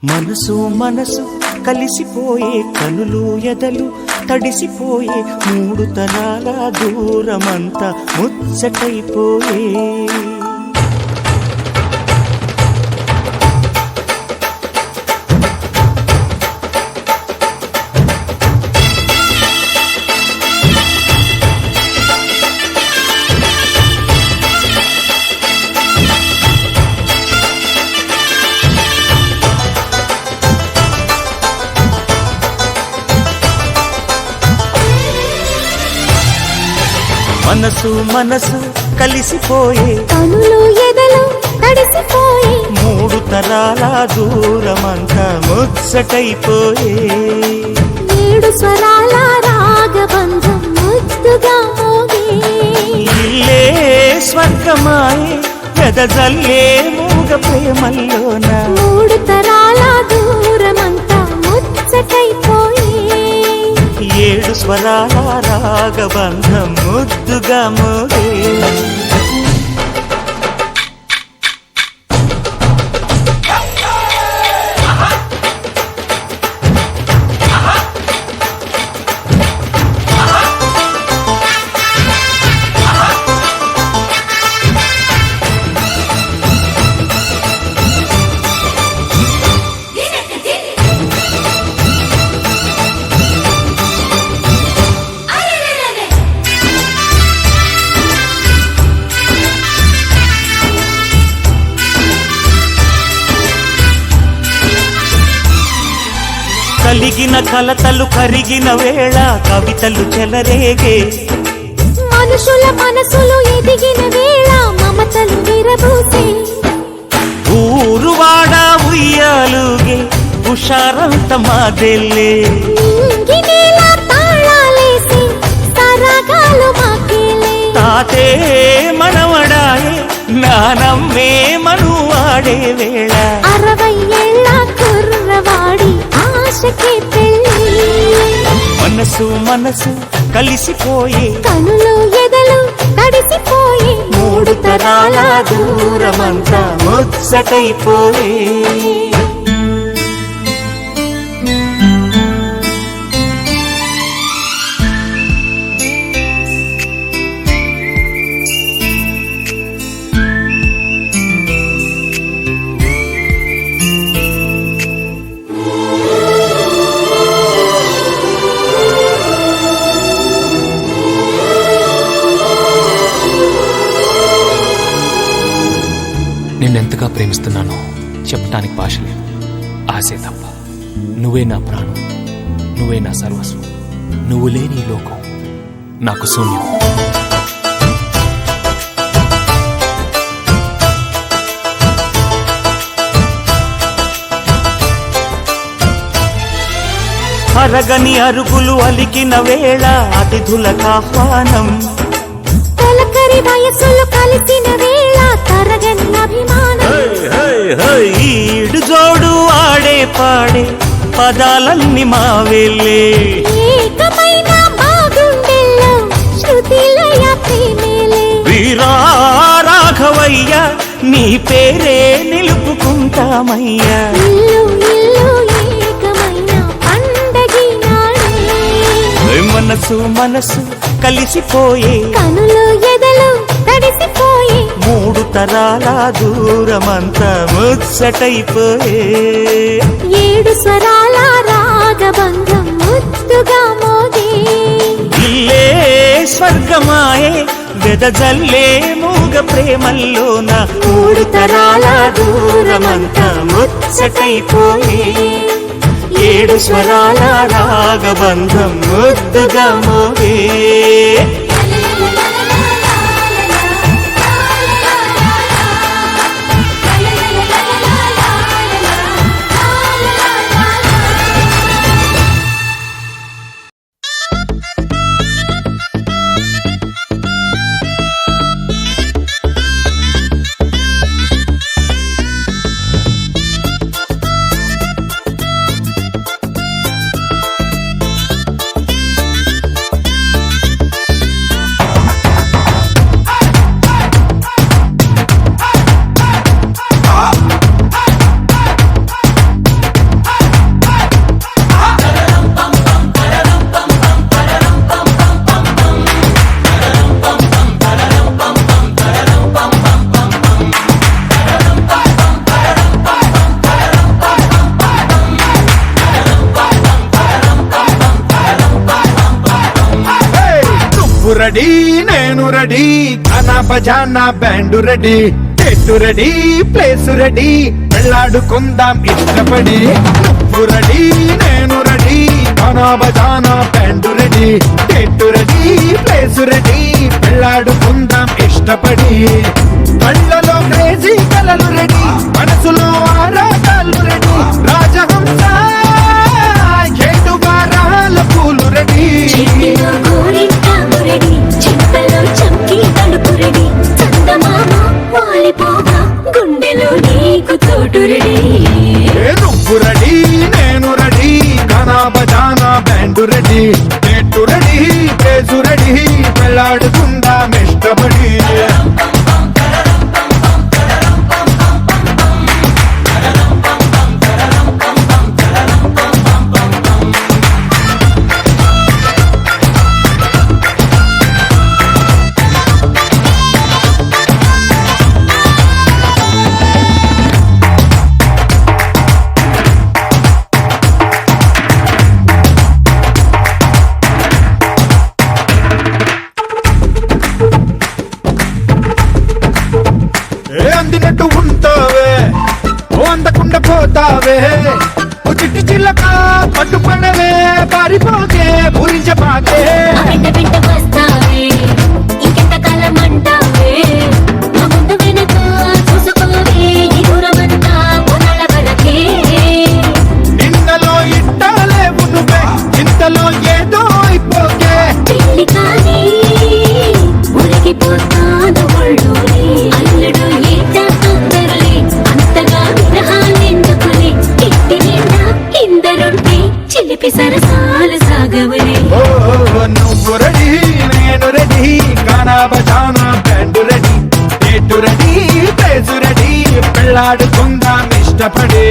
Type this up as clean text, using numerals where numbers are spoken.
మనసు మనసు కలిసిపోయే కనులు ఎదలు తడిసిపోయే మూడు తరాల దూరమంతా ముచ్చటైపోయే మనసు మనసు కలిసిపోయే కనులు ఎదలు తడిసిపోయే మూడు తరాల దూరమంతా ముచ్చటైపోయే ఏడు స్వరాల రాగబంధం ముద్దుగా మోగే ఇల్లే స్వర్గమాయే ఎదజల్లే మూగ ప్రేమల్లోన మూడు తరాల దూరమంతా ముచ్చటైపోయే ఏడు స్వరాల రాగబంధం ముద్దుగా మోగే కలిగిన కలతలు కరిగిన వేళ కవితలు చెలరేగే మనుషుల మనసులు ఎదిగిన వేళ మమతలు విరబూసే ఊరువాడ ఉయ్యాలుగే హుషారంత మాదెల్లే నింగినేల తాళాలేసి సరాగాలు మాకేలే తాతే మనవడాయే నానమ్మే మనువాడే వేళ 60 ఏళ్ళ కుర్రవాడి ఆశకే పెళ్ళి మనసు మనసు కలిసిపోయే కనులు ఎదలు తడిసిపోయే మూడు తరాల దూరమంతా ముచ్చటైపోయే నిన్నెంతగా ప్రేమిస్తున్నానో చెప్పటానికి భాష లేదు. ఆశే తప్ప. నువ్వే నా ప్రాణం, నువ్వే నా సర్వస్వం. నువ్వు లేని ఈ లోకం నాకు శూన్యం. అరగని అరుగులు అలికిన వేళ అతిథులకు ఆహ్వానం తొలకరి వయసులు కలిసిన వేళ తరగని అభిమానం ఈడు జోడు ఆడే పాడే పదాలన్నీ మావేలే ఏకమైన బాగుండెల్లో శృతిలయ ప్రేమేలే వీరా రాఘవయ్య నీ పేరే నిలుపుకుంటామయ్యా ఇల్లు ఇల్లు ఏకమైన పండగి నాడే మనసు మనసు కలిసిపోయే కనులు ఎదలు తడిసిపోయే మూడు తరాల దూరమంతా ముచ్చటైపోయే ఏడు స్వరాల రాగబంధం ముద్దుగా మోగే ఇల్లే స్వర్గమాయే వెదజల్లే మూగ ప్రేమల్లోన మూడు తరాల దూరమంతా ముచ్చటైపోయే ఏడు స్వరాల రాగబంధం ముద్దుగా మోగే రెడీ నేను రెడీ ఖానా బజానా బ్యాండ్ రెడీ చెట్టు రెడీ ప్లేస్ రెడీ వెళ్ళాడుకుందాం ఇష్టపడి నువ్వు రెడీ నేను రెడీ ఖానా బజానా బ్యాండ్ రెడీ చెట్టు రెడీ ప్లేస్ రెడీ వెళ్ళాడుకుందాం ఇష్టపడి కళ్ళలో క్రేజీ కలలు రెడీ మనసులో ఆరాటాలు రెడీ రాజహంస ఏడువారాల పూలు రెడీ చిట్టిలో గోరింటాకు రెడీ చిప్పలో చమ్కీ తడుపు రెడీ చందమామ వాలిపోగా గుండెలో నీకు తోటు రెడీ నువ్వు రెడీ నేను రెడీ ఖానా బజానా బ్యాండ్ రెడీ చెట్టు రెడీ ప్లేసు రెడీ వెళ్ళాడుకుందాం ఇష్టపడి అందినట్టు ఉంటావే ఓ అందకుండా పోతావే ఓ చిట్టి చిల్లక పట్టుపడవే పారిపోకే పూరించబాకే వెంట వెంట వస్తావే ఇంకెంత కాలం అంటావే నా ముందు వెనక చూసుకోవే ఈ దూరమంతా కొనల వరకే నిన్నలో ఇట్టాలేవు నువ్వే ఇంతలో ఏదో అయిపోకే పెళ్లి కానీ ఉరిగిపోతాను ఒళ్ళోనే అల్లుడు ఈట అందరులే అంతగా విరహాలెందుకులే ఇంటి నిండా ఇందరుంటే చిలిపి సరసాలు సాగవలే ఓ నువ్వు రెడీ నేను రెడీ ఖానా బజానా బ్యాండ్ రెడీ చెట్టు రెడీ ప్లేసు రెడీ పెళ్ళాడుకుందాం ఇష్టపడి